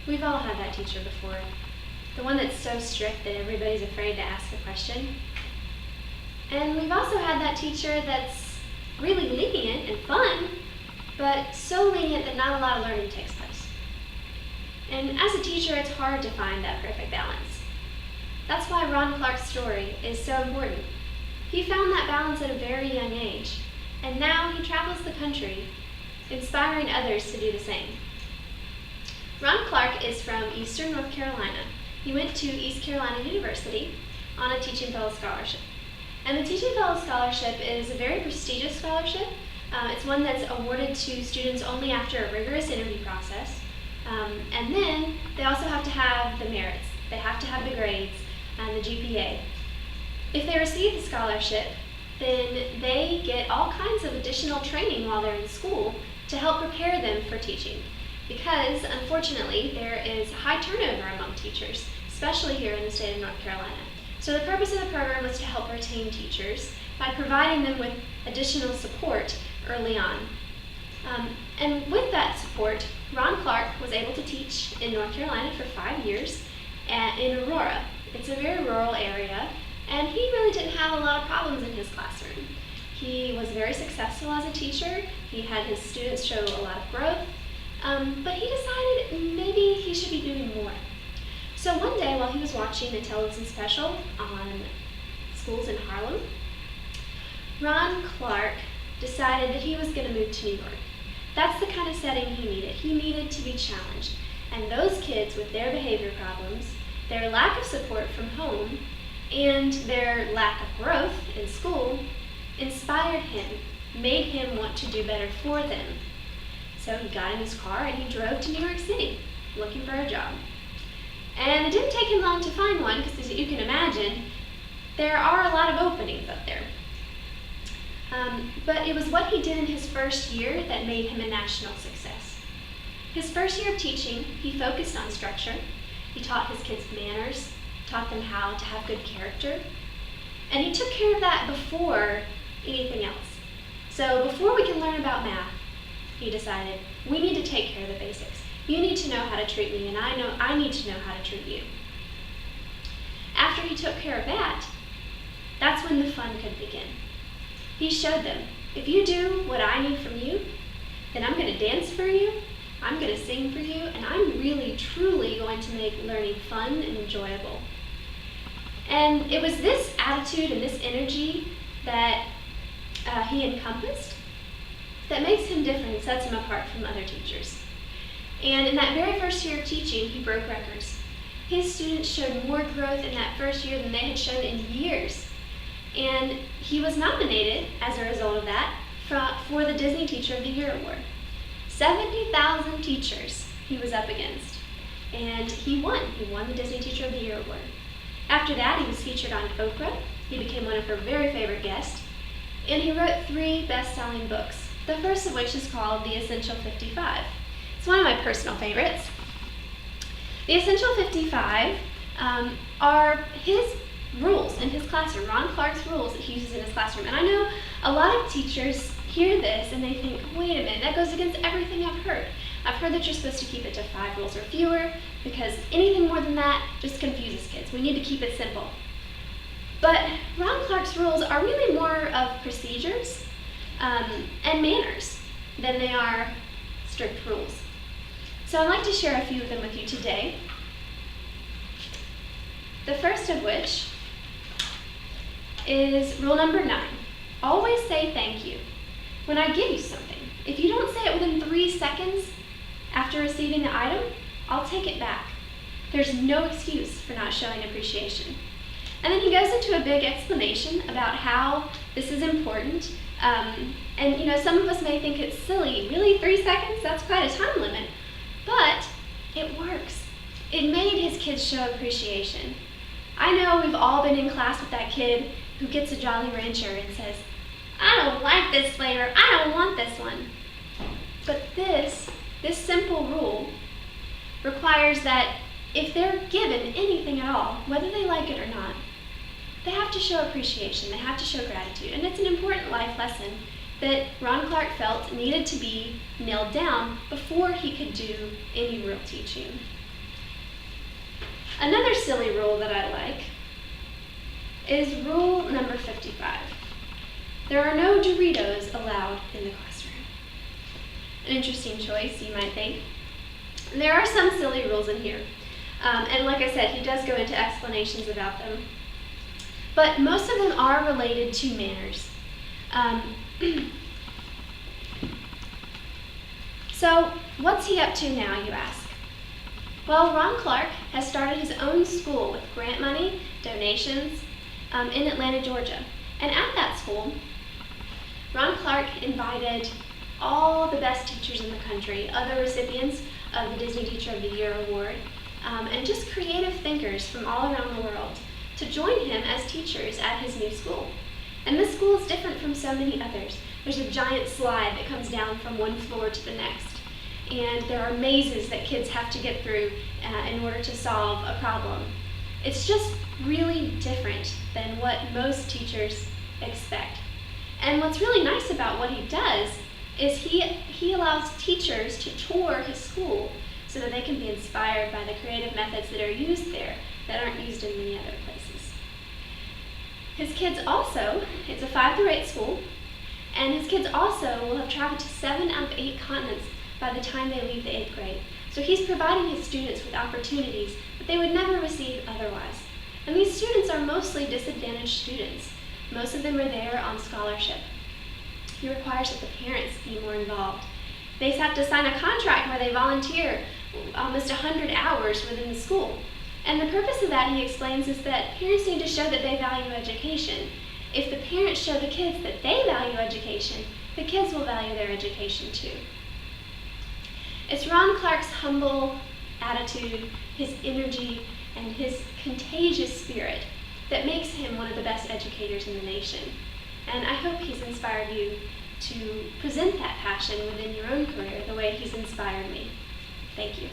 We've all had that teacher before. The one that's so strict that everybody's afraid to ask a question. And we've also had that teacher that's really lenient and fun, but so lenient that not a lot of learning takes place. And as a teacher, it's hard to find that perfect balance. That's why Ron Clark's story is so important. He found that balance at a very young age, and now he travels the country, inspiring others to do the same. Ron Clark is from Eastern North Carolina. He went to East Carolina University on a Teaching Fellow Scholarship. And the Teaching Fellow Scholarship is a very prestigious scholarship. It's one that's awarded to students only after a rigorous interview process. And then they also have to have the merits. They have to have the grades and the GPA. If they receive the scholarship, then they get all kinds of additional training while they're in school to help prepare them for teaching. Because, unfortunately, there is high turnover among teachers, especially here in the state of North Carolina. So the purpose of the program was to help retain teachers by providing them with additional support early on. And with that support, Ron Clark was able to teach in North Carolina for 5 years in Aurora. It's a very rural area, and he really didn't have a lot of problems in his classroom. He was very successful as a teacher. He had his students show a lot of growth, but he decided maybe he should be doing more. So one day while he was watching a television special on schools in Harlem, Ron Clark decided that he was going to move to New York. That's the kind of setting he needed. He needed to be challenged. And those kids with their behavior problems, their lack of support from home, and their lack of growth in school inspired him, made him want to do better for them. So he got in his car and he drove to New York City looking for a job. And it didn't take him long to find one because, as you can imagine, there are a lot of openings up there. But it was what he did in his first year that made him a national success. His first year of teaching, he focused on structure. He taught his kids manners, taught them how to have good character, and he took care of that before anything else. So before we can learn about math, he decided, we need to take care of the basics. You need to know how to treat me, and I need to know how to treat you. After he took care of that, that's when the fun could begin. He showed them, if you do what I need from you, then I'm going to dance for you, I'm going to sing for you, and I'm really, truly going to make learning fun and enjoyable. And it was this attitude and this energy that he encompassed that makes him different and sets him apart from other teachers. And in that very first year of teaching, he broke records. His students showed more growth in that first year than they had shown in years. And he was nominated, as a result of that, for the Disney Teacher of the Year Award. 70,000 teachers he was up against. And he won. He won the Disney Teacher of the Year Award. After that, he was featured on Oprah. He became one of her very favorite guests. And he wrote 3 best-selling books, the first of which is called The Essential 55. It's one of my personal favorites. The Essential 55 are his rules in his classroom, Ron Clark's rules that he uses in his classroom. And I know a lot of teachers hear this and they think, wait a minute, that goes against everything I've heard. I've heard that you're supposed to keep it to 5 rules or fewer because anything more than that just confuses kids. We need to keep it simple. But Ron Clark's rules are really more of procedures and manners than they are strict rules. So I'd like to share a few of them with you today. The first of which is rule number 9. Always say thank you when I give you something. If you don't say it within 3 seconds after receiving the item, I'll take it back. There's no excuse for not showing appreciation. And then he goes into a big explanation about how this is important. And you know, some of us may think it's silly. Really, 3 seconds? That's quite a time limit. But it works. It made his kids show appreciation. I know we've all been in class with that kid who gets a Jolly Rancher and says, I don't like this flavor, I don't want this one. But this simple rule requires that if they're given anything at all, whether they like it or not, they have to show appreciation, they have to show gratitude. And it's an important life lesson that Ron Clark felt needed to be nailed down before he could do any real teaching. Another silly rule that I like is rule number 55. There are no Doritos allowed in the classroom. An interesting choice, you might think. There are some silly rules in here. And like I said, he does go into explanations about them. But most of them are related to manners. So, what's he up to now, you ask? Well, Ron Clark has started his own school with grant money, donations, in Atlanta, Georgia. And at that school, Ron Clark invited all the best teachers in the country, other recipients of the Disney Teacher of the Year award, and just creative thinkers from all around the world to join him as teachers at his new school. And this school is different from so many others. There's a giant slide that comes down from one floor to the next. And there are mazes that kids have to get through in order to solve a problem. It's just really different than what most teachers expect. And what's really nice about what he does is he allows teachers to tour his school so that they can be inspired by the creative methods that are used there that aren't used in many other places. His kids also, it's a 5 through 8 school, and his kids also will have traveled to 7 out of 8 continents by the time they leave the 8th grade. So he's providing his students with opportunities that they would never receive otherwise. And these students are mostly disadvantaged students. Most of them are there on scholarship. He requires that the parents be more involved. They have to sign a contract where they volunteer almost 100 hours within the school. And the purpose of that, he explains, is that parents need to show that they value education. If the parents show the kids that they value education, the kids will value their education too. It's Ron Clark's humble attitude, his energy, and his contagious spirit that makes him one of the best educators in the nation. And I hope he's inspired you to present that passion within your own career the way he's inspired me. Thank you.